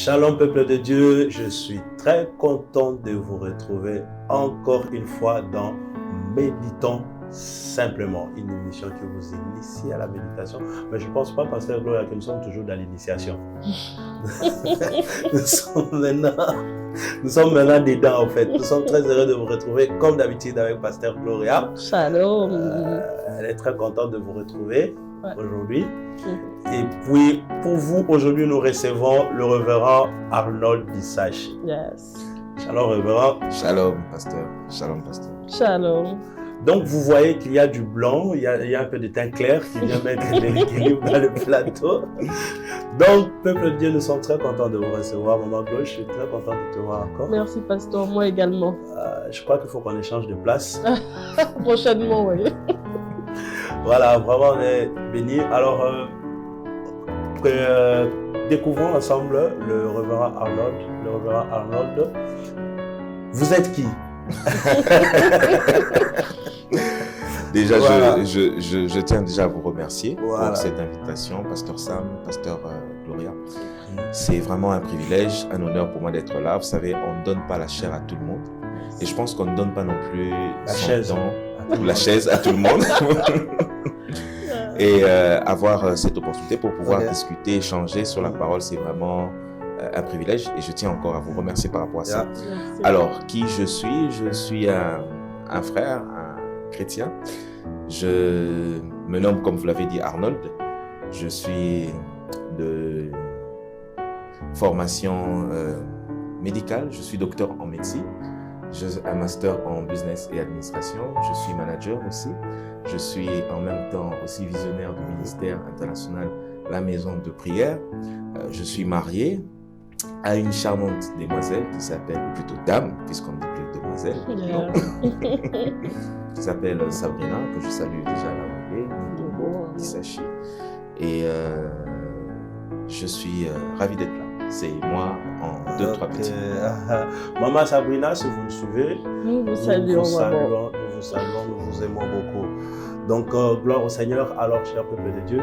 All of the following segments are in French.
Shalom peuple de Dieu, je suis très content de vous retrouver encore une fois dans Méditons simplement, une émission qui vous initie à la méditation. Mais je ne pense pas, Pasteur Gloria, que nous sommes toujours dans l'initiation. nous sommes maintenant dedans en fait. Nous sommes très heureux de vous retrouver comme d'habitude avec Pasteur Gloria. Shalom. Elle est très contente de vous retrouver aujourd'hui. Et puis, pour vous, aujourd'hui, nous recevons le révérend Arnold Bissach. Yes. Shalom, révérend. Shalom, pasteur. Shalom, pasteur. Shalom. Donc, vous voyez qu'il y a du blanc, il y a un peu de teint clair qui vient mettre de l'équilibre dans le plateau. Donc, peuple de Dieu, nous sommes très contents de vous recevoir. Maman Glo, je suis très content de te voir encore. Merci, pasteur. Moi également. Je crois qu'il faut qu'on échange de place. Prochainement, oui. Voilà, vraiment, on est bénis. Alors, découvrons ensemble le révérend Arnold. Le révérend Arnold, vous êtes qui? Déjà, voilà. je tiens déjà à vous remercier voilà. pour cette invitation, pasteur Sam, pasteur Gloria. C'est vraiment un privilège, un honneur pour moi d'être là. Vous savez, on ne donne pas la chair à tout le monde. Et je pense qu'on ne donne pas non plus la chaise à tout le monde. Et avoir cette opportunité pour pouvoir discuter, échanger sur la parole, c'est vraiment un privilège. Et je tiens encore à vous remercier par rapport à ça. Merci. Alors, qui je suis? Je suis un frère, un chrétien. Je me nomme, comme vous l'avez dit, Arnold. Je suis de formation médicale. Je suis docteur en médecine. J'ai un master en business et administration. Je suis manager aussi. Je suis en même temps aussi visionnaire du ministère international La Maison de Prière. Je suis marié à une charmante demoiselle qui s'appelle, ou plutôt dame, puisqu'on ne dit plus demoiselle, qui s'appelle Sabrina, que je salue déjà à l'arrivée, Isachi. Et je suis ravi d'être là. C'est moi en 2-3 petits. Maman Sabrina, si vous me suivez, nous vous saluons, nous vous aimons beaucoup. Donc, gloire au Seigneur. Alors, cher peuple de Dieu,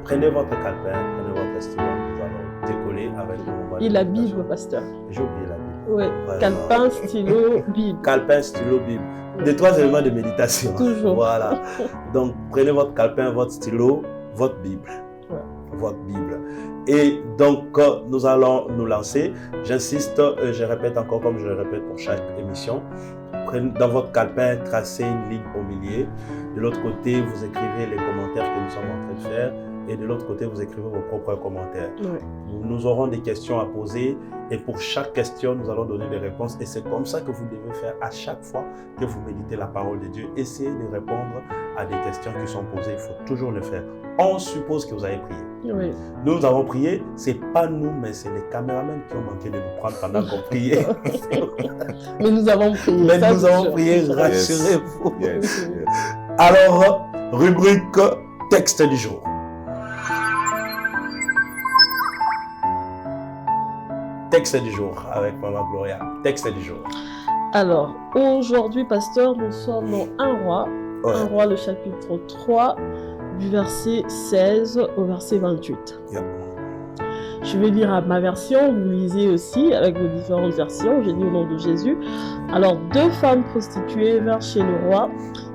prenez votre calepin, prenez votre stylo, nous allons décoller avec le moment. Et la Bible, pasteur. J'ai oublié la Bible. Oui, calepin, stylo, Bible. Calepin, stylo, Bible. Les 3 éléments de méditation. Toujours. Voilà. Donc, prenez votre calepin, votre stylo, votre Bible. Ouais. Votre Bible. Et donc, nous allons nous lancer. J'insiste, je répète encore comme je le répète pour chaque émission. Prenez dans votre calepin, tracez une ligne au milieu. De l'autre côté, vous écrivez les commentaires que nous sommes en train de faire. Et de l'autre côté, vous écrivez vos propres commentaires. Ouais. Nous aurons des questions à poser. Et pour chaque question, nous allons donner des réponses. Et c'est comme ça que vous devez faire à chaque fois que vous méditez la parole de Dieu. Essayez de répondre à des questions qui sont posées. Il faut toujours le faire. On suppose que vous avez prié. Oui. Nous avons prié, c'est pas nous, mais c'est les caméramans qui ont manqué de nous prendre pendant qu'on priait. Mais nous avons prié. Mais nous avons prié, rassurez-vous. Yes. Alors, rubrique texte du jour. Texte du jour avec Maman Gloria. Texte du jour. Alors, aujourd'hui, pasteur, nous sommes dans 1 Roi. 1 Roi, le chapitre 3, du verset 16 au verset 28. Yeah. Je vais lire à ma version, vous lisez aussi avec vos différentes versions, j'ai dit au nom de Jésus. Alors, 2 femmes prostituées vinrent chez le roi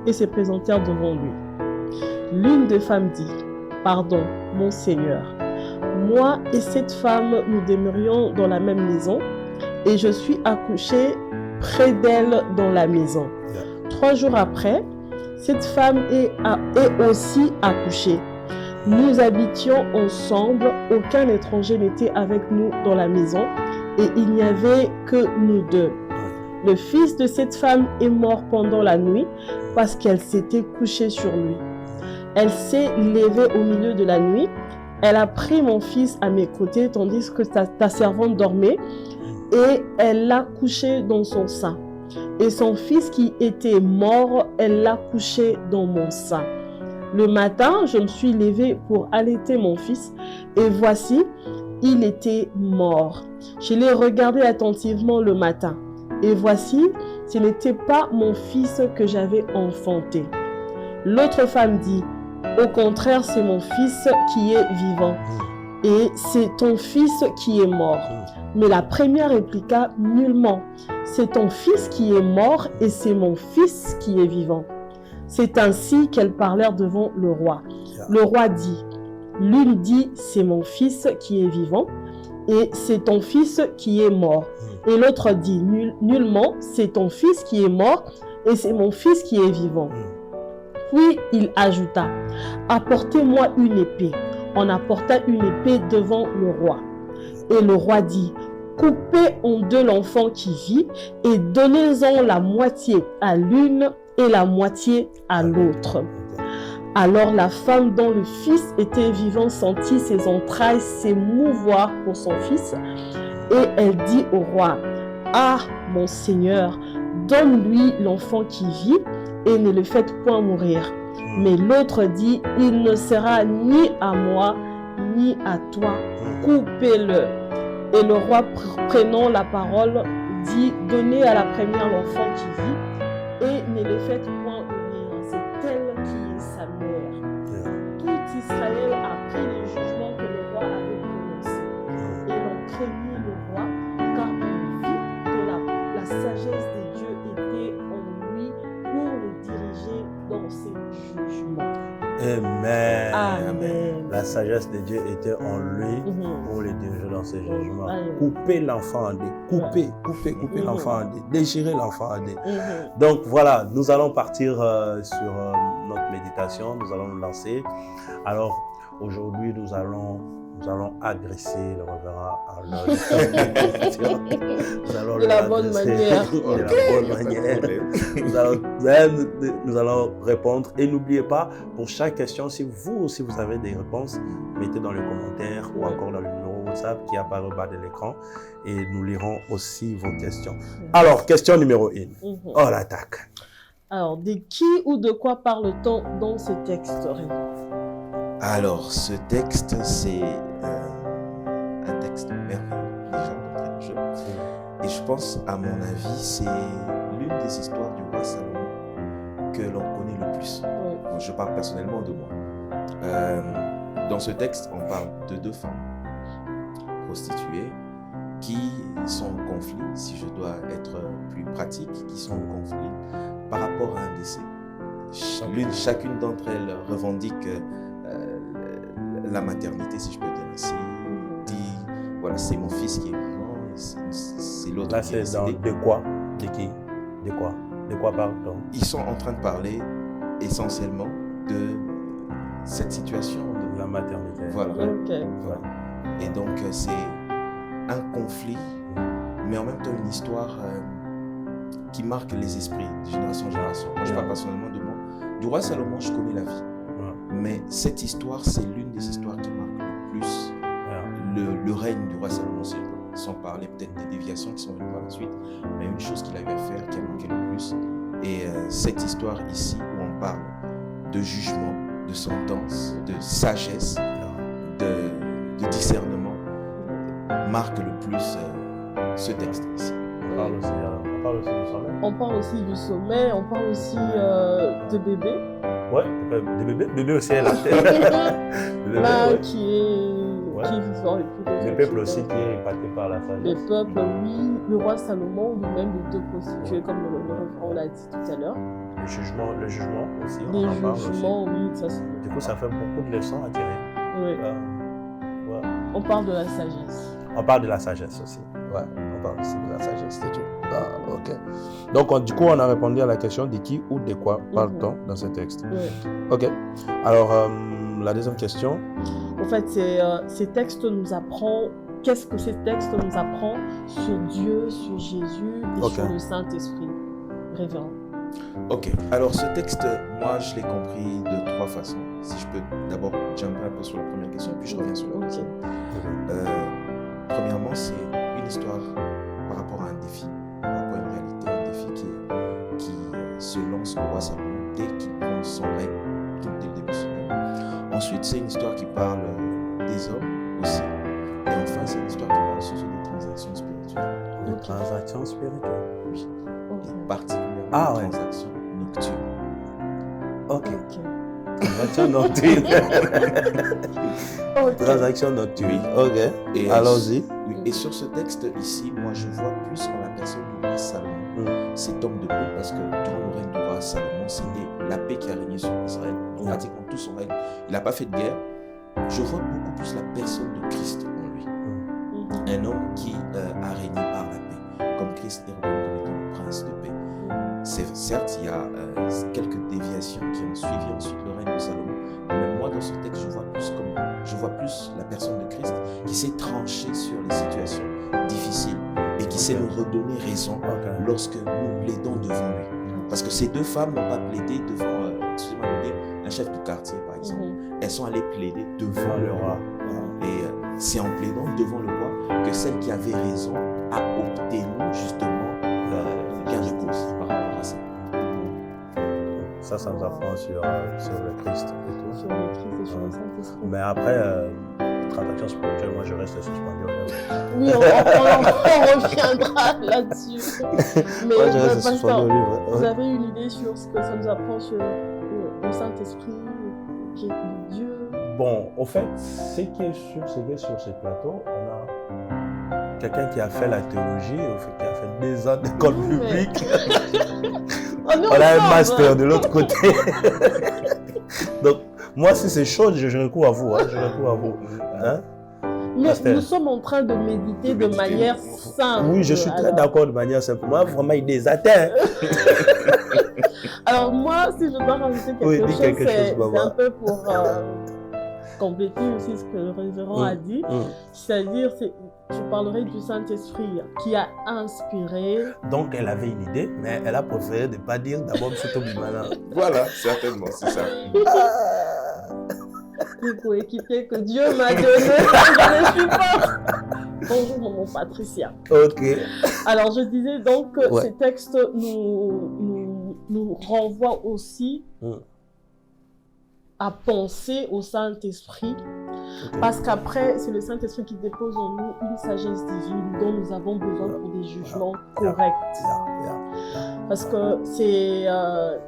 et se présentèrent devant lui. L'une des femmes dit, « Pardon, mon Seigneur, moi et cette femme, nous demeurions dans la même maison et je suis accouchée près d'elle dans la maison. 3 jours après, cette femme est aussi accouchée. Nous habitions ensemble, aucun étranger n'était avec nous dans la maison et il n'y avait que nous 2. Le fils de cette femme est mort pendant la nuit parce qu'elle s'était couchée sur lui. Elle s'est levée au milieu de la nuit. Elle a pris mon fils à mes côtés tandis que ta servante dormait et elle l'a couché dans son sein. Et son fils qui était mort, elle l'a couché dans mon sein. Le matin, je me suis levée pour allaiter mon fils et voici, il était mort. Je l'ai regardé attentivement le matin et voici, ce n'était pas mon fils que j'avais enfanté. L'autre femme dit, au contraire, c'est mon fils qui est vivant. et c'est ton fils qui est mort. Mais la première répliqua nullement. C'est ton fils qui est mort et c'est mon fils qui est vivant. C'est ainsi qu'elles parlèrent devant le roi. Le roi dit, l'une dit, c'est mon fils qui est vivant et c'est ton fils qui est mort. Et l'autre dit, nullement, c'est ton fils qui est mort et c'est mon fils qui est vivant. Puis il ajouta, apportez-moi une épée. On apporta une épée devant le roi. Et le roi dit, coupez en deux l'enfant qui vit et donnez-en la moitié à l'une et la moitié à l'autre. Alors la femme dont le fils était vivant sentit ses entrailles s'émouvoir pour son fils et elle dit au roi, ah mon Seigneur, donne-lui l'enfant qui vit et ne le faites point mourir. Mais l'autre dit, il ne sera ni à moi ni à toi, coupez-le. Et le roi prenant la parole dit, donnez à la première l'enfant qui vit et ne le faites point mourir, c'est elle qui est sa mère. Tout Israël a pris les jugements que le roi avait prononcés. Et l'on craignit le roi, car on vit que la sagesse de Dieu était en lui pour le diriger dans ses jugements. Amen. Amen. La sagesse de Dieu était en lui pour le diriger dans ses jugements. Amen. Couper l'enfant en deux. Couper l'enfant en deux. Déchirer l'enfant en deux. Donc voilà, nous allons partir sur notre méditation. Nous allons nous lancer. Alors aujourd'hui, nous allons agresser le révérend Arnold. De la bonne manière. De la bonne manière. Nous allons répondre. Et n'oubliez pas, pour chaque question, si vous aussi vous avez des réponses, mettez dans les commentaires ou encore dans le numéro WhatsApp qui apparaît au bas de l'écran. Et nous lirons aussi vos questions. Alors, question numéro 1. On l'attaque. Alors, de qui ou de quoi parle-t-on dans ce texte, Rémi? Alors, ce texte, c'est un texte merveilleux, déjà d'entrée de jeu. Et je pense, à mon avis, c'est l'une des histoires du roi Salomon que l'on connaît le plus. Bon, je parle personnellement de moi. Dans ce texte, on parle de deux femmes prostituées qui sont en conflit, si je dois être plus pratique, qui sont en conflit par rapport à un décès. Chacune d'entre elles revendique la maternité, si je peux dire ainsi, dit voilà, c'est mon fils qui est vivant, c'est l'autre qui est décédé. De quoi? De qui? De quoi? De quoi parle-t-on? Ils sont en train de parler essentiellement de cette situation de la maternité. Voilà. Okay. Voilà. Et donc c'est un conflit, mais en même temps une histoire qui marque les esprits de génération en génération. Moi, je parle personnellement de moi. Du roi Salomon, je connais la vie. Mais cette histoire, c'est l'une des histoires qui marque le plus le règne du roi Salomon, sans parler peut-être des déviations qui sont venues par la suite, mais une chose qu'il avait à faire qui a marqué le plus. Et cette histoire ici, où on parle de jugement, de sentence, de sagesse, de discernement, marque le plus ce texte ici. On parle aussi du sommeil. On parle aussi du sommeil, on parle aussi de bébé. Ouais, des bébés aussi est là. Là, qui est vivant et puis le peuple aussi qui est épaté par la sagesse. Le peuple, oui. Le roi Salomon, lui-même, les deux prostituées, comme le révérend l'a dit tout à l'heure. Le jugement aussi. Les jugements, oui. Ça, du coup, ça fait beaucoup de leçons à tirer. Oui. On parle de la sagesse. On parle de la sagesse aussi. Ouais, on parle aussi de la sagesse de Dieu. Ok. Donc, du coup, on a répondu à la question de qui ou de quoi parle-t-on dans ce texte. Ok. Alors, la deuxième question. En fait, ces textes nous apprennent. Qu'est-ce que ces textes nous apprennent sur Dieu, sur Jésus et sur le Saint-Esprit, révérend? Ok. Alors, ce texte, moi, je l'ai compris de trois façons. Si je peux d'abord jumper un peu sur la première question, puis je reviens sur la deuxième. Premièrement, c'est une histoire par rapport à un défi, par rapport à une réalité, un défi qui se lance au roi Salomon dès qu'il prend son règne, dès le début de son règne. Ensuite, c'est une histoire qui parle des hommes aussi. Et enfin, c'est une histoire qui parle surtout des transactions spirituelles. Des transactions spirituelles? Oui. Et particulièrement des transactions nocturnes. Ok. Transaction nocturne. Ok. Transaction nocturne. Oui. Ok. Et Allons-y. Oui. Et sur ce texte ici, moi je vois plus en la personne du roi Salomon, cet homme de paix, parce que durant le règne du roi Salomon, c'était la paix qui a régné sur Israël, pratiquement tout son règne. Il n'a pas fait de guerre. Je vois beaucoup plus la personne de Christ en lui. Un homme qui a régné par la paix, comme Christ est reconnu comme étant le prince de paix. Certes, il y a quelques déviations qui ont suivi ensuite le règne de Salomon, mais moi dans ce texte, je vois plus la personne de Christ qui s'est tranché sur les situations difficiles et qui sait nous redonner raison lorsque nous plaidons devant lui. Parce que ces deux femmes n'ont pas plaidé devant, excusez-moi de dire, un chef de quartier par exemple. Elles sont allées plaider devant le roi. Et c'est en plaidant devant le roi que celle qui avait raison a obtenu justement gain de cause par rapport à ça. Ça nous apprend sur le Christ et tout. Sur le Christ et sur le Saint-Esprit. Mais après, transaction spirituelle, moi je reste suspendu. Oui, on reviendra là-dessus. Mais Moi je reste suspendu pasteur, au livre. vous avez une idée sur ce que ça nous apprend sur le Saint-Esprit, qui est Dieu? Bon, au fait, ce qui est sûr, c'est que sur ce plateau, on a quelqu'un qui a fait la théologie, qui a fait des ans d'école publique. On a un master de l'autre côté. Donc, moi, si c'est chaud, je recours à vous. Je recours à vous. Hein? Mais nous sommes en train de méditer de manière simple. Oui, je suis très d'accord de manière simple. Moi, vraiment, il les atteint. Alors, moi, si je dois rajouter quelque chose, c'est un peu pour compléter aussi ce que le révérend a dit. C'est-à-dire, je parlerai du Saint-Esprit qui a inspiré. Donc, elle avait une idée, mais elle a préféré de ne pas dire d'abord M. Bimana. Voilà, certainement, c'est ça. Les coéquipiers que Dieu m'a donné, je ne suis pas. Bonjour, maman Patricia. Ok. Alors, je disais donc que ces textes nous renvoient aussi à penser au Saint-Esprit, parce qu'après, c'est le Saint-Esprit qui dépose en nous une sagesse divine dont nous avons besoin pour des jugements corrects. Parce que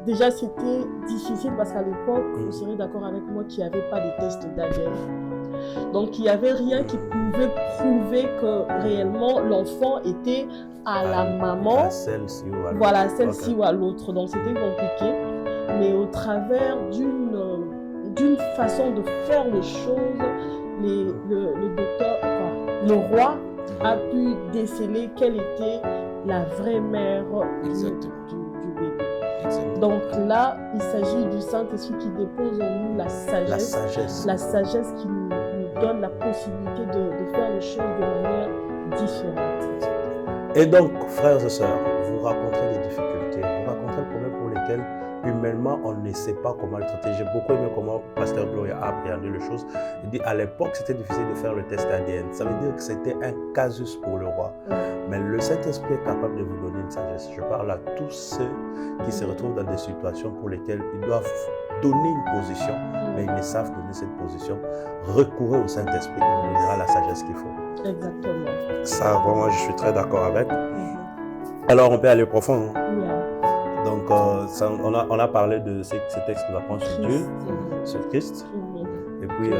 déjà c'était difficile, parce qu'à l'époque, vous serez d'accord avec moi, qu'il n'y avait pas de tests d'ADN. Donc il n'y avait rien qui pouvait prouver que réellement l'enfant était à la maman, à celle-ci ou à l'autre. Voilà, celle-ci ou à l'autre. Donc c'était compliqué. Mais au travers d'une façon de faire les choses, le docteur, le roi a pu déceler quelle était la vraie mère du bébé. Exactement. Donc là, il s'agit du Saint-Esprit qui dépose en nous la sagesse qui nous donne la possibilité de faire les choses de manière différente. Et donc, frères et sœurs, vous rencontrez des difficultés, vous rencontrez des problèmes pour lesquels humainement, on ne sait pas comment le traiter. J'ai beaucoup aimé comment Pasteur Gloria a appréhendé les choses. Il dit, à l'époque, c'était difficile de faire le test ADN. Ça veut dire que c'était un casus pour le roi. Mais le Saint-Esprit est capable de vous donner une sagesse. Je parle à tous ceux qui se retrouvent dans des situations pour lesquelles ils doivent donner une position, mais ils ne savent donner cette position. Recourez au Saint-Esprit, il vous donnera la sagesse qu'il faut. Exactement. Ça, vraiment, je suis très d'accord avec. Alors, on peut aller profond. Donc, on a parlé de ce texte nous apprend sur Dieu, sur Christ. Et puis,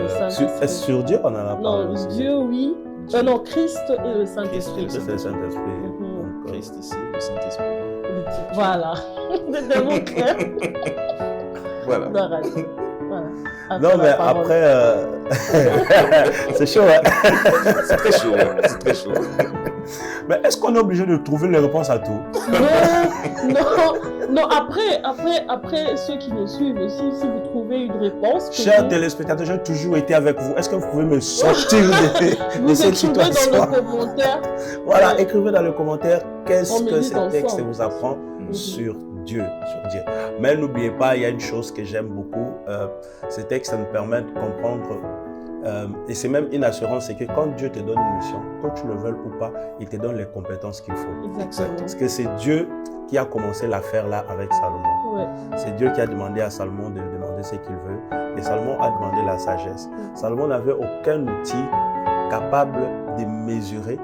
sur Dieu, on en a parlé aussi. Non, Dieu, oui. Non, Christ et le Saint-Esprit. Christ et le Saint-Esprit. Christ ici, le Saint-Esprit. Voilà. C'est tellement clair. Voilà. Voilà. Non, mais après, c'est chaud, hein? C'est très chaud, c'est très chaud. Mais est-ce qu'on est obligé de trouver les réponses à tout? Non. Après, ceux qui nous suivent aussi, si vous trouvez une réponse... Chers téléspectateurs, j'ai toujours été avec vous. Est-ce que vous pouvez me sortir de cette situation? Vous écrivez dans le commentaire. Voilà, écrivez dans le commentaire qu'est-ce que ce texte vous apprend sur Dieu. Mais n'oubliez pas, il y a une chose que j'aime beaucoup. Ces textes nous permettent de comprendre, et c'est même une assurance, c'est que quand Dieu te donne une mission, que tu le veuilles ou pas, il te donne les compétences qu'il faut. Exactement. Parce que c'est Dieu qui a commencé l'affaire là avec Salomon. Ouais. C'est Dieu qui a demandé à Salomon de lui demander ce qu'il veut. Et Salomon a demandé la sagesse. Salomon n'avait aucun outil capable de mesurer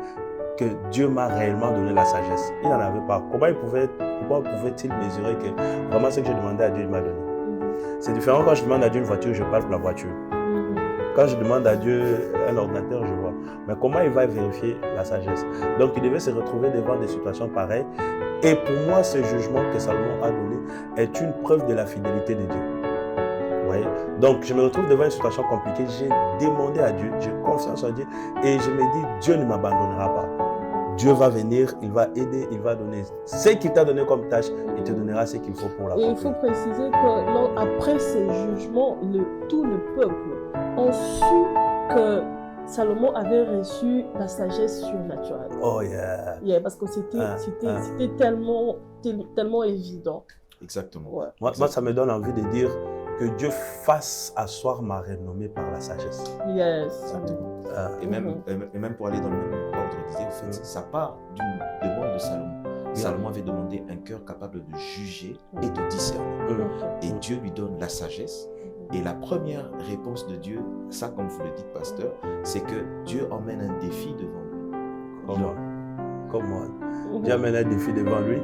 que Dieu m'a réellement donné la sagesse. Il n'en avait pas. Comment pouvait-il mesurer que vraiment ce que j'ai demandé à Dieu, il m'a donné? C'est différent quand je demande à Dieu une voiture, je parle pour la voiture. Quand je demande à Dieu un ordinateur, je vois. Mais comment il va vérifier la sagesse? Donc, il devait se retrouver devant des situations pareilles. Et pour moi, ce jugement que Salomon a donné est une preuve de la fidélité de Dieu. Vous voyez? Donc, je me retrouve devant une situation compliquée. J'ai demandé à Dieu, j'ai confiance en Dieu. Et je me dis, Dieu ne m'abandonnera pas. Dieu va venir, il va aider, il va donner ce qu'il t'a donné comme tâche, il te donnera ce qu'il faut pour l'accomplir. Et il faut préciser que après ces jugements, tout le peuple a su que Salomon avait reçu la sagesse surnaturelle. Oh yeah. Yeah, parce que c'était tellement évident. Exactement. Ouais. Moi, ça me donne envie de dire que Dieu fasse asseoir ma renommée par la sagesse. Yes. Exactement. Et même pour aller dans le même ordre d'idée, en fait, ça part d'une demande de Salomon. Salomon avait demandé un cœur capable de juger et de discerner. Et Dieu lui donne la sagesse. Et la première réponse de Dieu, ça comme vous le dites, pasteur, c'est que Dieu emmène un défi devant lui. Comment Dieu amène un défi devant lui.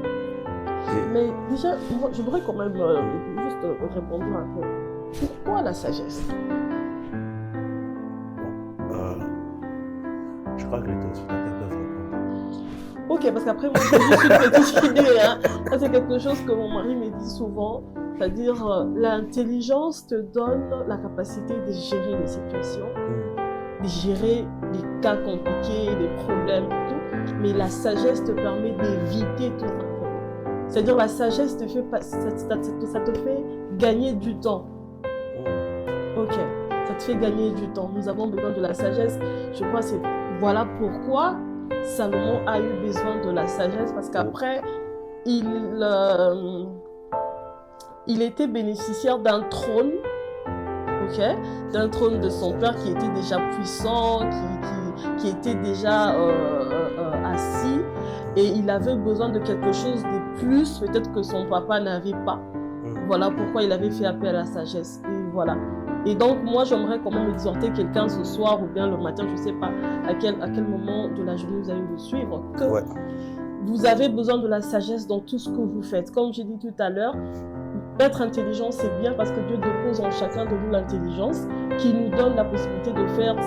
Mais déjà, moi, je voudrais quand même juste répondre un peu. Pourquoi la sagesse? Je crois que les téléspectateurs peuvent répondre. Ok, parce qu'après, moi, j'ai juste une petite idée. Hein. Ça, c'est quelque chose que mon mari me dit souvent. C'est-à-dire, l'intelligence te donne la capacité de gérer les situations, de gérer les cas compliqués, les problèmes, tout. Mais la sagesse te permet d'éviter tout ça. C'est-à-dire, la sagesse te fait, ça te fait gagner du temps. Ok, ça te fait gagner du temps. Nous avons besoin de la sagesse. Je crois que voilà pourquoi Salomon a eu besoin de la sagesse, parce qu'après, il était bénéficiaire d'un trône, d'un trône de son père qui était déjà puissant, qui était déjà assis, et il avait besoin de quelque chose de plus, peut-être que son papa n'avait pas. Voilà pourquoi il avait fait appel à la sagesse. Et voilà. Et donc, moi, j'aimerais quand même exhorter quelqu'un ce soir ou bien le matin, je ne sais pas à quel moment de la journée vous allez me suivre, que vous avez besoin de la sagesse dans tout ce que vous faites. Comme j'ai dit tout à l'heure, être intelligent, c'est bien parce que Dieu dépose en chacun de nous l'intelligence qui nous donne la possibilité de faire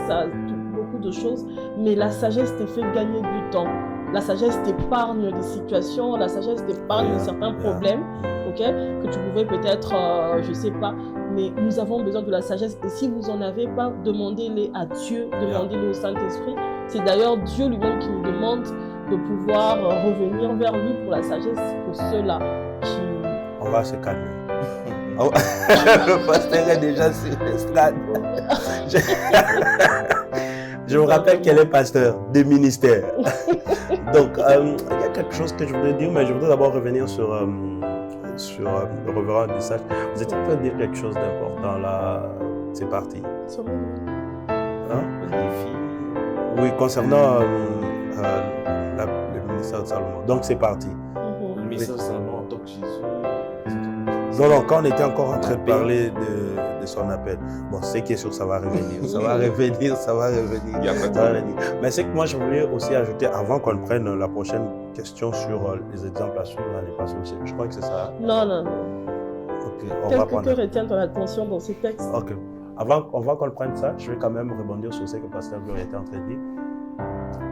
beaucoup de choses, mais la sagesse te fait gagner du temps. La sagesse t'épargne des situations, la sagesse t'épargne certains problèmes, que tu pouvais peut-être, je ne sais pas, mais nous avons besoin de la sagesse. Et si vous n'en avez pas, demandez-les à Dieu, demandez-les au Saint-Esprit. C'est d'ailleurs Dieu lui-même qui nous demande de pouvoir revenir vers lui pour la sagesse, pour ceux-là qui... On va se calmer. Le pasteur est déjà sur l'estrade. Je vous rappelle qu'elle est pasteur des ministères. Donc, il y a quelque chose que je voudrais dire, mais je voudrais d'abord revenir sur le révérend Dissach. Vous étiez en train de dire quelque chose d'important là. C'est parti. Oui, concernant le ministère de Salomon. Donc, c'est parti. Le ministère de Salomon en tant que Jésus. Non, quand on était encore en train de parler de son appel, bon, c'est qui est sûr, ça va revenir, ça va revenir. Mais c'est que moi, je voulais aussi ajouter, avant qu'on prenne la prochaine question sur les exemples à suivre l'année passée, je crois que c'est ça. Non. Ok, on va prendre. Que retient ton attention dans ces textes? Ok. Avant qu'on prenne ça, je vais quand même rebondir sur ce que Pasteur Gloria était en train de dire.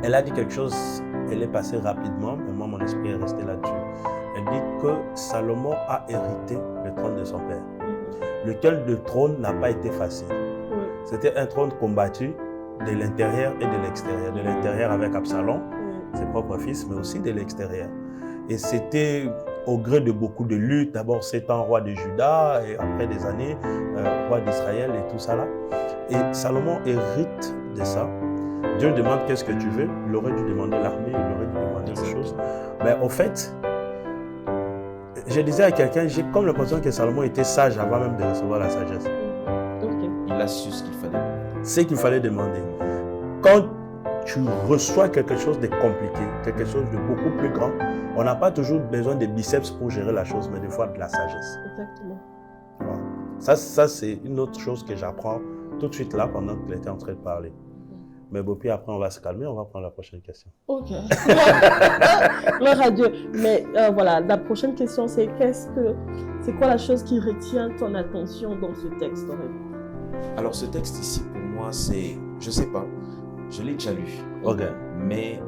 Elle a dit quelque chose, elle est passée rapidement, mais moi, mon esprit est resté là-dessus. Elle dit que Salomon a hérité le trône de son père, lequel le trône n'a pas été facile. C'était un trône combattu de l'intérieur et de l'extérieur. De l'intérieur avec Absalom, ses propres fils, mais aussi de l'extérieur. Et c'était au gré de beaucoup de luttes. D'abord, 7 ans roi de Juda, et après des années, roi d'Israël et tout ça là. Et Salomon hérite de ça. Dieu demande qu'est-ce que tu veux. Il aurait dû demander l'armée, il aurait dû demander autre chose. Mais au fait, je disais à quelqu'un, j'ai comme l'impression que Salomon était sage avant même de recevoir la sagesse. Il a su ce qu'il fallait demander. C'est qu'il fallait demander. Quand tu reçois quelque chose de compliqué, quelque chose de beaucoup plus grand, on n'a pas toujours besoin de biceps pour gérer la chose, mais des fois de la sagesse. Exactement. Voilà. Ça c'est une autre chose que j'apprends tout de suite là pendant qu'il était en train de parler. Mais bon, puis après, on va se calmer, on va prendre la prochaine question. Ok. Gloire à Dieu. Mais voilà, la prochaine question, c'est c'est quoi la chose qui retient ton attention dans ce texte? Alors, ce texte ici, pour moi, c'est, je sais pas, je l'ai déjà lu. Ok. Mais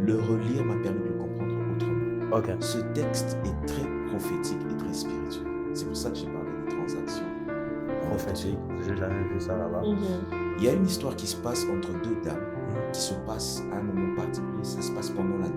le relire m'a permis de le comprendre autrement. Ok. Ce texte est très prophétique et très spirituel. C'est pour ça que j'ai parlé des transactions Prophétique, j'ai jamais vu ça là-bas. Il y a une histoire qui se passe entre deux dames, qui se passe à un moment particulier, ça se passe pendant la nuit.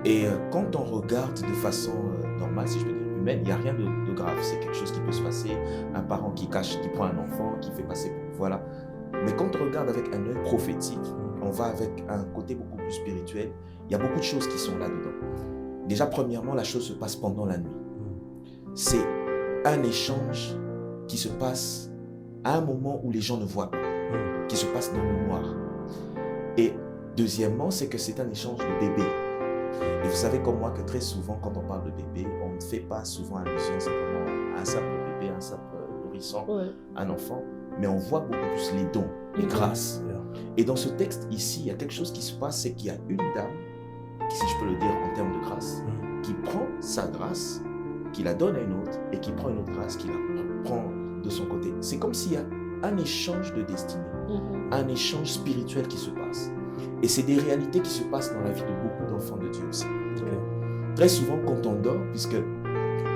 Et quand on regarde de façon normale, si je peux dire humaine, il n'y a rien de grave. C'est quelque chose qui peut se passer, un parent qui prend un enfant, qui fait passer, voilà. Mais quand on regarde avec un œil prophétique, on va avec un côté beaucoup plus spirituel, il y a beaucoup de choses qui sont là-dedans. Déjà, premièrement, la chose se passe pendant la nuit. C'est un échange qui se passe à un moment où les gens ne voient pas, qui se passe dans le noir. Et deuxièmement, c'est que c'est un échange de bébés. Et vous savez comme moi que très souvent, quand on parle de bébé, on ne fait pas souvent allusion simplement à un simple bébé, un simple nourrisson, un enfant, mais on voit beaucoup plus les dons, les grâces. Et dans ce texte ici, il y a quelque chose qui se passe, c'est qu'il y a une dame, si je peux le dire en termes de grâce, qui prend sa grâce, qui la donne à une autre, et qui prend une autre grâce, qui la prend de son côté. C'est comme s'il y a un échange de destinée, un échange spirituel qui se passe. Et c'est des réalités qui se passent dans la vie de beaucoup d'enfants de Dieu aussi. Très souvent, quand on dort, puisque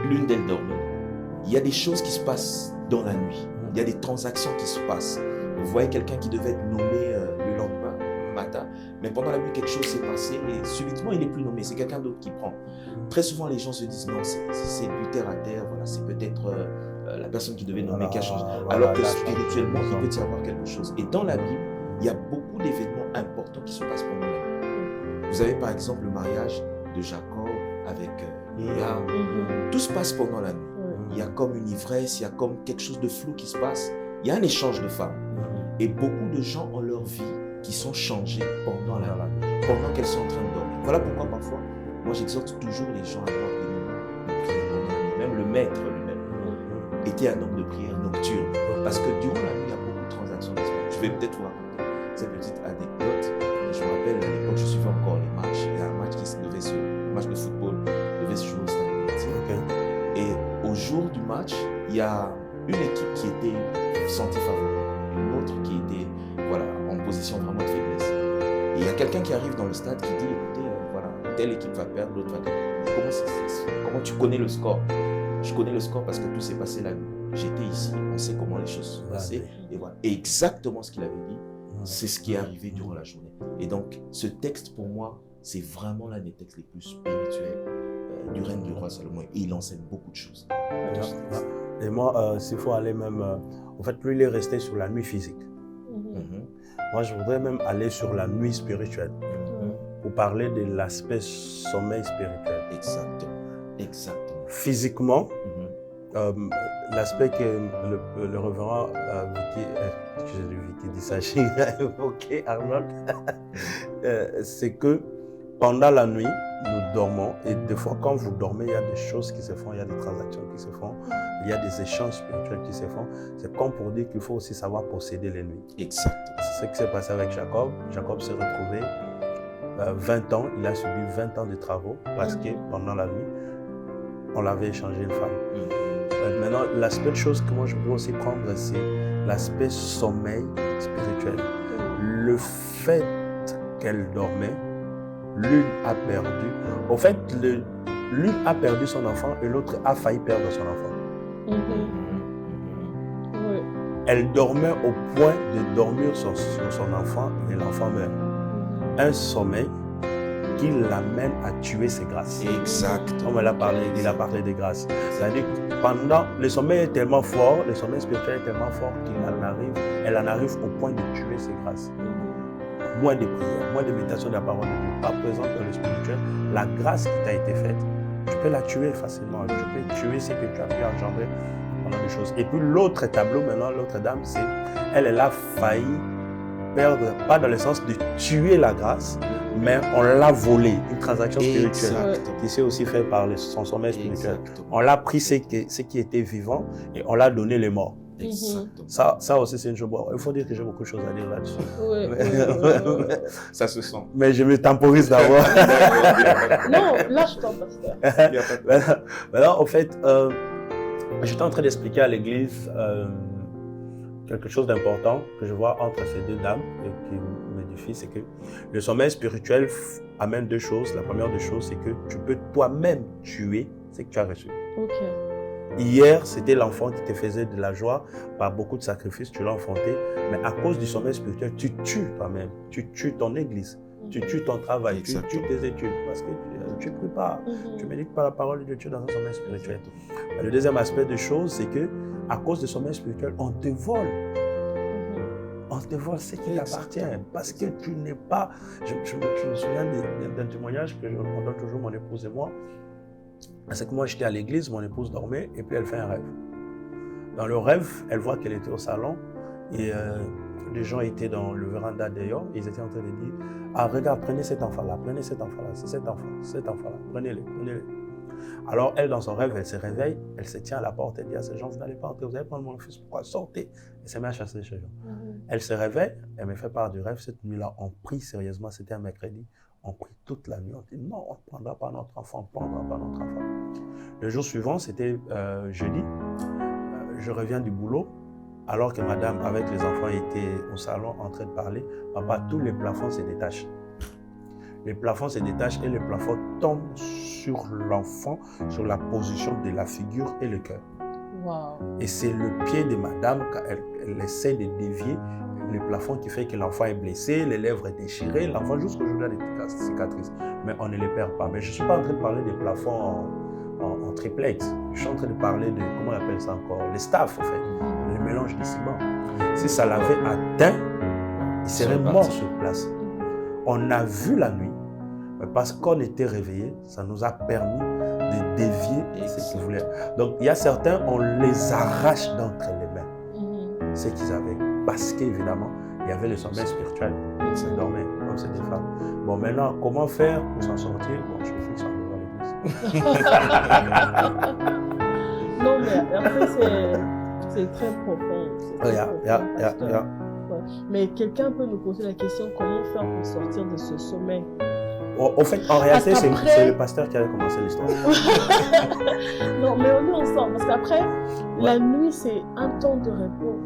l'une d'elles dormait, il y a des choses qui se passent dans la nuit. Il y a des transactions qui se passent. Vous voyez quelqu'un qui devait être nommé le lendemain matin, mais pendant la nuit, quelque chose s'est passé et subitement, il n'est plus nommé. C'est quelqu'un d'autre qui prend. Très souvent, les gens se disent non, c'est du terre à terre, voilà, c'est peut-être la personne qui devait nommer qui a changé. Alors que spirituellement, il peut y avoir quelque chose. Et dans la Bible, il y a beaucoup d'événements importants qui se passent pendant la nuit. Vous avez par exemple le mariage de Jacob avec Léa. Tout se passe pendant la nuit. Il y a comme une ivresse, il y a comme quelque chose de flou qui se passe. Il y a un échange de femmes. Et beaucoup de gens ont leur vie qui sont changées pendant la nuit, pendant qu'elles sont en train de dormir. Voilà pourquoi parfois, moi j'exhorte toujours les gens à avoir des moments de prière pendant la nuit. Même le maître lui-même était un homme de prière nocturne. Parce que durant la nuit, il y a beaucoup de transactions. Je vais peut-être vous raconter cette petite anecdote. Je me rappelle à l'époque, je suivais encore les matchs. Il y a un match un match de football devait se jouer au Stade Amitié. Et au jour du match, il y a une équipe qui était sentie favorable, une autre qui était en position vraiment de faiblesse. Et il y a quelqu'un qui arrive dans le stade qui dit, écoutez, telle équipe va perdre, l'autre va gagner. Comment tu connais le score? Je connais le score parce que tout s'est passé la nuit. J'étais ici, on sait comment les choses se sont passées. Et voilà. Et exactement ce qu'il avait dit, c'est ce qui est arrivé durant la journée. Et donc, ce texte, pour moi, c'est vraiment l'un des textes les plus spirituels du règne du roi Salomon. Et il enseigne beaucoup de choses. Et moi, s'il faut aller même... en fait, lui, il est resté sur la nuit physique. Moi, je voudrais même aller sur la nuit spirituelle. Pour parler de l'aspect sommeil spirituel. Exactement. Physiquement, l'aspect que le révérend Vicky Dissachi a évoqué, Arnold, c'est que pendant la nuit, nous dormons et des fois quand vous dormez, il y a des choses qui se font, il y a des transactions qui se font, il y a des échanges spirituels qui se font. C'est comme pour dire qu'il faut aussi savoir posséder les nuits. Exactement. C'est ce qui s'est passé avec Jacob. Jacob s'est retrouvé 20 ans, il a subi 20 ans de travaux parce que pendant la nuit, on l'avait échangé une femme. Maintenant, l'aspect de choses que moi je peux aussi prendre, c'est l'aspect sommeil spirituel. Le fait qu'elle dormait, l'une a perdu. Au fait, l'une a perdu son enfant et l'autre a failli perdre son enfant. Elle dormait au point de dormir sur son enfant et l'enfant meurt. Un sommeil qui l'amène à tuer ses grâces. Exactement. Comme il a parlé des grâces. C'est-à-dire que le sommeil est tellement fort, le sommeil spirituel est tellement fort qu'elle en arrive au point de tuer ses grâces. Moins de prière, moins de méditation de la parole de Dieu, pas présente dans le spirituel. La grâce qui t'a été faite, tu peux la tuer facilement. Tu peux tuer ce que tu as pu engendrer pendant des choses. Et puis l'autre tableau, maintenant, l'autre dame, c'est elle a failli perdre, pas dans le sens de tuer la grâce, mais on l'a volé, une transaction spirituelle qui s'est aussi faite par son sommeil spirituel. On l'a pris ce qui était vivant et on l'a donné les morts. Exactement. Ça aussi, c'est une chose. Bon, il faut dire que j'ai beaucoup de choses à dire là-dessus. Ouais. Ça se sent. Mais je me temporise d'abord. Non, lâche-toi, pasteur. Il y a pas de- Maintenant, en fait, j'étais en train d'expliquer à l'église quelque chose d'important que je vois entre ces deux dames et qui m'édifie, c'est que le sommeil spirituel amène deux choses. La première des choses, c'est que tu peux toi-même tuer ce que tu as reçu. Ok. Hier, c'était l'enfant qui te faisait de la joie par beaucoup de sacrifices, tu l'as enfanté, mais à cause du sommeil spirituel, tu tues toi-même, tu tues ton église, tu tues ton travail, tu tues tes études, parce que tu ne pries pas, tu ne médites pas la parole de Dieu dans un sommeil spirituel. Le deuxième aspect des choses, c'est que à cause du sommeil spirituel, on te vole. On te vole ce qui t'appartient, parce que tu n'es pas... Je me souviens d'un témoignage que on donne toujours mon épouse et moi. C'est que moi, j'étais à l'église, mon épouse dormait, et puis elle fait un rêve. Dans le rêve, elle voit qu'elle était au salon, et les gens étaient dans le véranda d'ailleurs, ils étaient en train de dire « Ah, regarde, prenez cet enfant-là, c'est cet enfant-là, prenez-le, prenez-le. » Alors, elle, dans son rêve, elle se réveille, elle se tient à la porte, elle dit à ces gens « Vous n'allez pas entrer, vous allez prendre mon fils, pourquoi? Sortez !» Elle se met à chasser ces gens. Elle se réveille, elle me fait part du rêve, cette nuit-là, on prie sérieusement, c'était un mercredi. On prie toute la nuit, on dit non, on ne prendra pas notre enfant, on ne prendra pas notre enfant. Le jour suivant, c'était jeudi, je reviens du boulot, alors que madame avec les enfants était au salon en train de parler, papa, tous les plafonds se détachent. Les plafonds se détachent et les plafonds tombent sur l'enfant, sur la position de la figure et le cœur. Wow. Et c'est le pied de madame, quand elle essaie de dévier le plafond qui fait que l'enfant est blessé, les lèvres est déchirées, l'enfant jusqu'aujourd'hui a des cicatrices. Mais on ne les perd pas. Mais je ne suis pas en train de parler des plafonds en triplex. Je suis en train de parler de, comment on appelle ça encore, les staffs en fait, le mélange de ciment. Si ça l'avait atteint, il serait mort sur place. On a vu la nuit, mais parce qu'on était réveillés, ça nous a permis de dévier ce qu'ils voulaient. Donc il y a certains, on les arrache d'entre les mains, ce qu'ils avaient. Parce qu'évidemment, il y avait le sommeil spirituel. Ils se dormaient, comme c'est des femmes. Bon, maintenant, comment faire pour s'en sortir? Bon, je fixe en devant l'église. Non, mais après, c'est très profond. Ouais. Mais quelqu'un peut nous poser la question, comment faire pour sortir de ce sommeil? En fait, en réalité, c'est le pasteur qui avait commencé l'histoire. Non, mais on est ensemble. Parce qu'après, la nuit, c'est un temps de repos.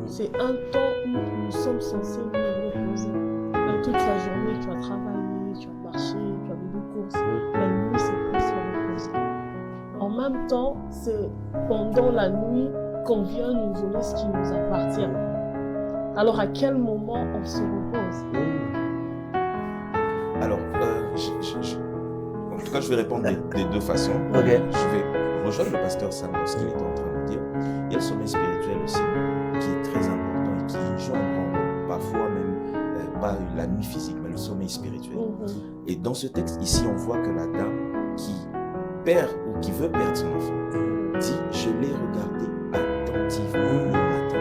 C'est un temps où nous sommes censés nous reposer. Toute la journée, tu as travaillé, tu as marché, tu as fait des courses. La nuit, c'est pour se reposer. En même temps, c'est pendant la nuit qu'on vient nous voler ce qui nous appartient. Alors, à quel moment on se repose? Alors, en tout cas, je vais répondre des deux façons. Okay. Je vais rejoindre le pasteur Sam dans ce qu'il est en train de dire. Il y a le sommeil spirituel aussi, qui est très important et qui joue un grand rôle. Parfois même, pas la nuit physique, mais le sommeil spirituel. Et dans ce texte, ici, on voit que la dame qui perd ou qui veut perdre son enfant dit « Je l'ai regardé attentivement le matin. »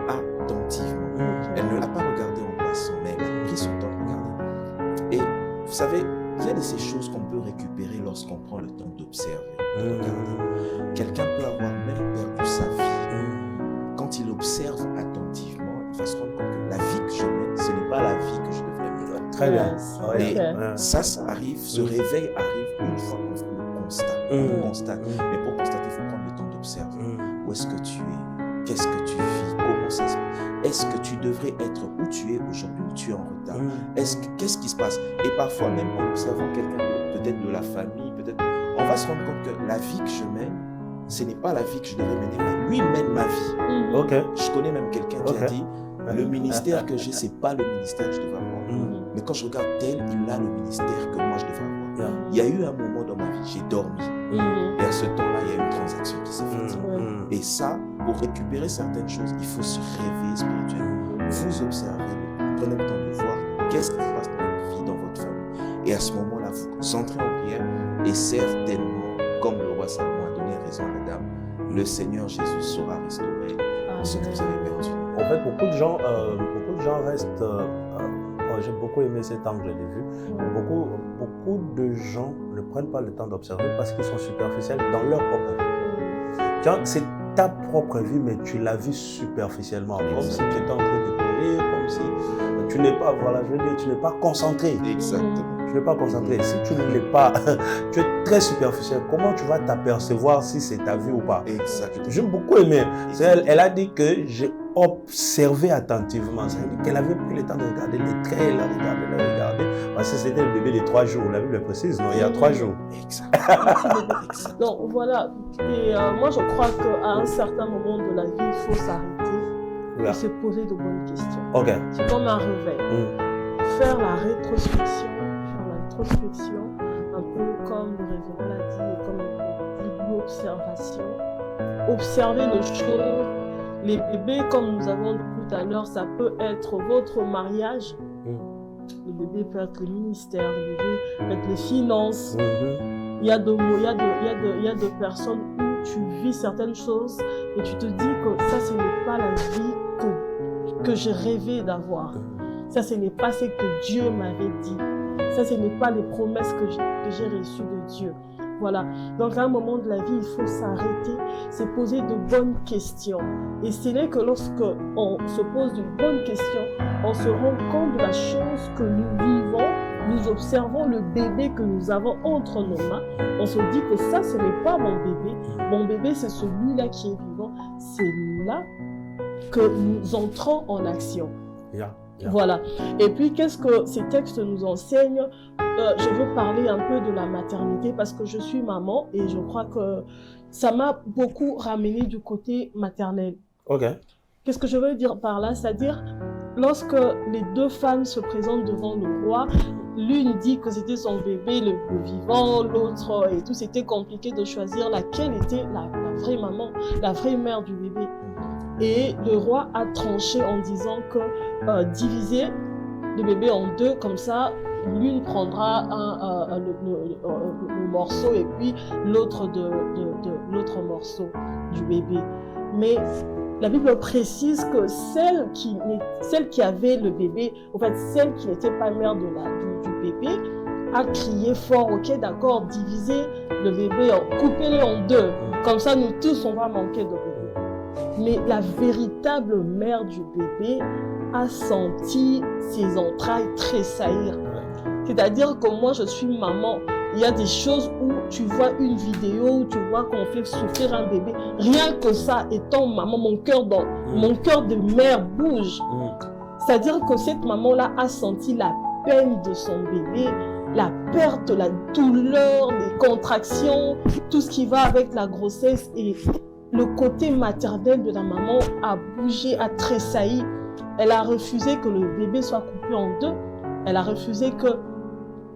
Attentivement. Elle ne l'a pas regardé en passant, mais elle a pris son temps de regarder. Et vous savez, il y a de ces choses qu'on peut récupérer lorsqu'on prend le temps d'observer, de regarder. Quelqu'un peut avoir même perdu sa vie. Quand il observe attentivement, il va se rendre compte que la vie que je mène, ce n'est pas la vie que je devrais mener. Très bien. Et ça arrive, ce réveil arrive une fois qu'on fait le constat. On constate. Mais pour constater, il faut prendre le temps d'observer. Où est-ce que tu es? Qu'est-ce que tu vis? Comment ça se passe? Est-ce que tu devrais être où tu es aujourd'hui ou tu es en retard? Qu'est-ce qui se passe? Et parfois même en observant quelqu'un d'autre, peut-être de la famille, peut-être, on va se rendre compte que la vie que je mène, ce n'est pas la vie que je devrais mener, mais lui mène ma vie. Je connais même quelqu'un qui a dit, le ministère que j'ai, c'est pas le ministère que je devrais avoir. Mais quand je regarde tel, il a le ministère que moi je devrais avoir. Il y a eu un moment dans ma vie, j'ai dormi. Et à ce temps-là, il y a une transaction qui s'est faite. Et ça, pour récupérer certaines choses, il faut se réveiller spirituellement. Vous observez, prenez le temps de voir qu'est-ce qui se passe dans votre vie, dans votre famille. Et à ce moment-là, vous concentrez en prière et certainement, comme le roi Salomon a donné raison à la dame, le Seigneur Jésus saura restaurer ce que vous avez perdu. En fait, beaucoup de gens restent... j'ai beaucoup aimé cet angle de vue. Beaucoup de gens ne prennent pas le temps d'observer parce qu'ils sont superficiels dans leur propre vie. ta propre vie, mais tu la vis superficiellement, comme si tu étais en train de courir, comme si tu n'es pas, voilà, je veux dire, tu n'es pas concentré. Exactement. Tu n'es pas concentré. Si tu ne l'es pas, tu es très superficiel. Comment tu vas t'apercevoir si c'est ta vie ou pas? Exactement. J'ai beaucoup aimé. Elle a dit que j'ai observé attentivement. Ça veut dire qu'elle avait pris le temps de regarder les traits, elle a regardé. Parce que c'était le bébé de 3 jours. La Bible le précise, non? Il y a 3 jours. Exactement. Donc voilà. Et moi, je crois qu'à un certain moment de la vie, il faut s'arrêter et se poser de bonnes questions. Ok. C'est comme un réveil. Faire la rétrospection, un peu comme le révérend l'a dit, et comme dit l'observation. Observer les choses. Les bébés, comme nous avons dit tout à l'heure, ça peut être votre mariage. Le bébé peut être le ministère, le bébé peut être les finances. Il y a de personnes où tu vis certaines choses et tu te dis que ça, ce n'est pas la vie que j'ai rêvé d'avoir. Ça, ce n'est pas ce que Dieu m'avait dit. Ça, ce n'est pas les promesses que j'ai reçues de Dieu. Voilà. Donc, à un moment de la vie, il faut s'arrêter, se poser de bonnes questions. Et c'est là que lorsque on se pose de bonnes questions, on se rend compte de la chose que nous vivons, nous observons le bébé que nous avons entre nos mains. On se dit que ça, ce n'est pas mon bébé. Mon bébé, c'est celui-là qui est vivant. C'est là que nous entrons en action. Voilà. Et puis, qu'est-ce que ces textes nous enseignent? Je veux parler un peu de la maternité parce que je suis maman et je crois que ça m'a beaucoup ramené du côté maternel. Ok. Qu'est-ce que je veux dire par là? C'est-à-dire, lorsque les deux femmes se présentent devant le roi, l'une dit que c'était son bébé le vivant, l'autre et tout, c'était compliqué de choisir laquelle était la vraie maman, la vraie mère du bébé. Et le roi a tranché en disant que diviser le bébé en deux, comme ça, l'une prendra le morceau et puis l'autre de l'autre morceau du bébé. Mais la Bible précise que celle qui avait le bébé, en fait, celle qui n'était pas mère du bébé, a crié fort, ok, d'accord, diviser le bébé, coupez-le en deux. Comme ça, nous tous, on va manquer de bébé. Mais la véritable mère du bébé a senti ses entrailles tressaillir. C'est-à-dire que moi, je suis maman. Il y a des choses où tu vois une vidéo, où tu vois qu'on fait souffrir un bébé. Rien que ça, étant maman, mon cœur de mère bouge. C'est-à-dire que cette maman-là a senti la peine de son bébé, la perte, la douleur, les contractions, tout ce qui va avec la grossesse. Et le côté maternel de la maman a bougé, a tressailli. Elle a refusé que le bébé soit coupé en deux. Elle a refusé que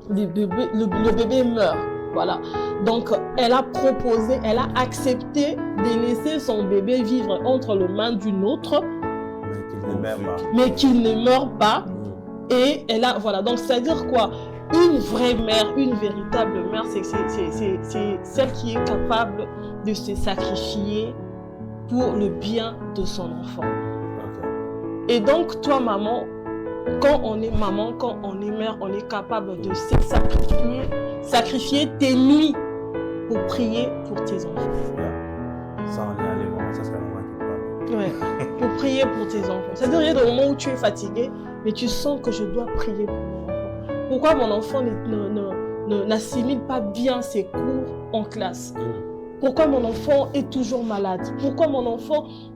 le bébé meure. Voilà. Donc, elle a proposé, elle a accepté de laisser son bébé vivre entre les mains d'une autre, mais qu'il ne meure pas. Et elle a, voilà. Donc, c'est-à-dire quoi? Une vraie mère, une véritable mère, c'est celle qui est capable de se sacrifier pour le bien de son enfant. Et donc, toi, maman, quand on est maman, quand on est mère, on est capable de se sacrifier tes nuits pour prier pour tes enfants. Ça, on est allé voir, ça serait moi qui parle. Ouais, pour prier pour tes enfants. C'est-à-dire, il y a des moments où tu es fatigué, mais tu sens que je dois prier pour mon enfant. Pourquoi mon enfant n'assimile pas bien ses cours en classe? Pourquoi mon enfant est toujours malade?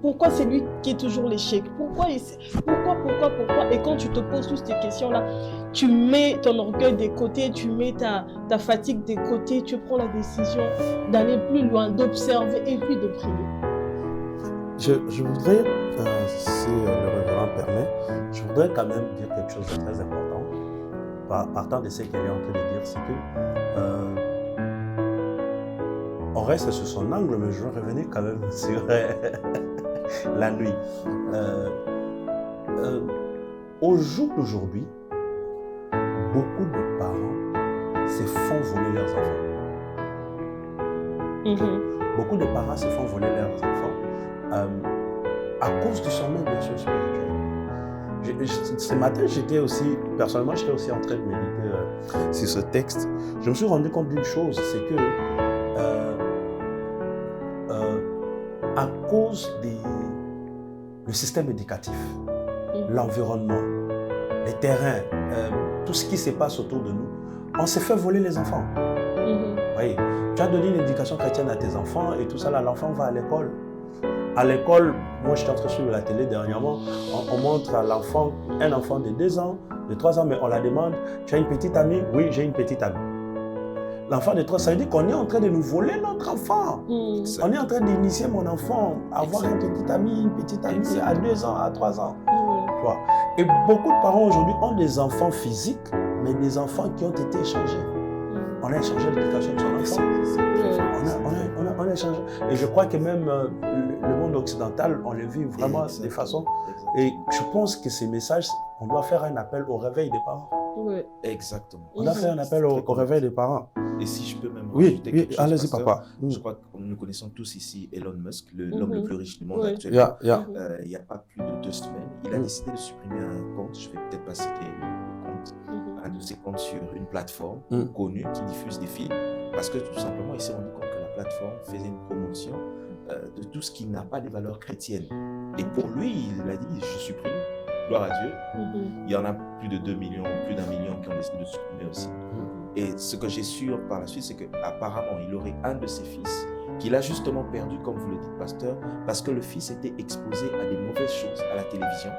Pourquoi c'est lui qui est toujours l'échec? Pourquoi? Et quand tu te poses toutes ces questions-là, tu mets ton orgueil de côté, tu mets ta fatigue de côté, tu prends la décision d'aller plus loin, d'observer et puis de prier. Je voudrais, si le révérend permet, je voudrais quand même dire quelque chose de très important. Partant de ce qu'elle est en train de dire, c'est que on reste sur son angle, mais je vais revenir quand même sur la nuit. Au jour d'aujourd'hui, beaucoup de parents se font voler leurs enfants. Beaucoup de parents se font voler leurs enfants à cause du sommeil, bien sûr, spirituel. Ce matin, personnellement, j'étais aussi en train de méditer sur ce texte. Je me suis rendu compte d'une chose, c'est que à cause du système éducatif, l'environnement, les terrains, tout ce qui se passe autour de nous, on s'est fait voler les enfants. Oui. Tu as donné une éducation chrétienne à tes enfants et tout ça, là, l'enfant va à l'école. À l'école, moi j'étais en train de suivre la télé dernièrement, on montre à l'enfant, un enfant de 2 ans, de 3 ans, mais on la demande, tu as une petite amie? Oui, j'ai une petite amie. L'enfant de 3 ans, ça veut dire qu'on est en train de nous voler notre enfant. On est en train d'initier mon enfant à avoir une petite amie à 2 ans, à 3 ans. Tu vois. Et beaucoup de parents aujourd'hui ont des enfants physiques, mais des enfants qui ont été échangés. On a échangé l'éducation de son enfant. On a échangé. Et je crois que même le monde occidental, on le vit vraiment de façon... Et je pense que ces messages, on doit faire un appel au réveil des parents. Oui. Exactement. On doit faire un appel au réveil des parents. Et si je peux même rajouter quelque chose, allez-y, papa. Je crois que nous connaissons tous ici Elon Musk, l'homme le plus riche du monde actuellement. Il n'y a pas plus de 2 semaines, il a décidé de supprimer un compte, je ne vais peut-être pas citer le compte, un de ses comptes sur une plateforme connue qui diffuse des films, parce que tout simplement, il s'est rendu compte que la plateforme faisait une promotion de tout ce qui n'a pas des valeurs chrétiennes. Et pour lui, il a dit, je supprime. Gloire à Dieu. Il y en a plus de 2 millions, plus d'1 million qui ont décidé de supprimer aussi. Et ce que j'ai su par la suite, c'est qu'apparemment, il aurait un de ses fils qu'il a justement perdu, comme vous le dites, pasteur, parce que le fils était exposé à des mauvaises choses à la télévision.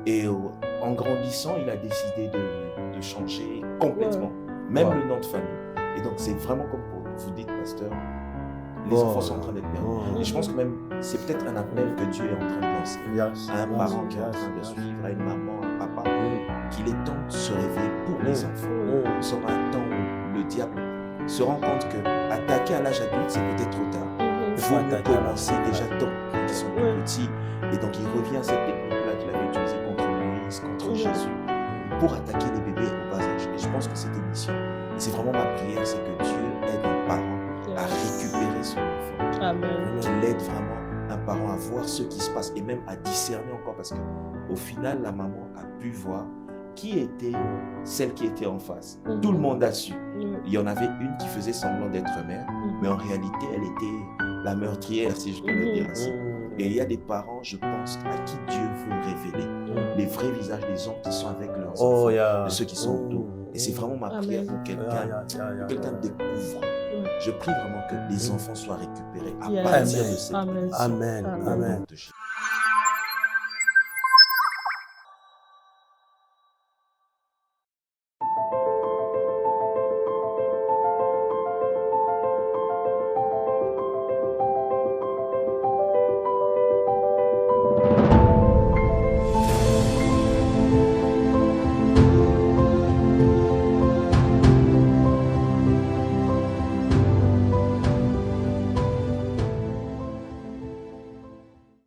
Et en grandissant, il a décidé de changer complètement, même le nom de famille. Et donc, c'est vraiment comme vous dites, pasteur, les enfants sont en train d'être perdus. Et je pense que même, c'est peut-être un appel que Dieu est en train de lancer à un parent qui est en train de suivre, à une maman, à un papa, qu'il est temps de se réveiller pour les enfants. Nous sommes à un temps où le diable se rend compte qu'attaquer à l'âge adulte, c'est peut-être trop tard. Il faut commencer déjà tôt, quand ils sont plus petits. Et donc, il revient à cette technique-là qu'il avait utilisée contre Moïse, contre Jésus, pour attaquer les bébés au bas âge. Et je pense que cette émission, et c'est vraiment ma prière, c'est que Dieu aide un parent à récupérer son enfant. Qu'il aide vraiment un parent à voir ce qui se passe et même à discerner encore, parce qu'au final, la maman a pu voir qui était celle qui était en face. Tout le monde a su. Il y en avait une qui faisait semblant d'être mère, mais en réalité, elle était la meurtrière, si je peux le dire ainsi. Et il y a des parents, je pense, à qui Dieu veut révéler les vrais visages des hommes qui sont avec leurs enfants, de ceux qui sont autour. Et c'est vraiment ma prière pour quelqu'un découvre. Je prie vraiment que les enfants soient récupérés à partir de cette Amen.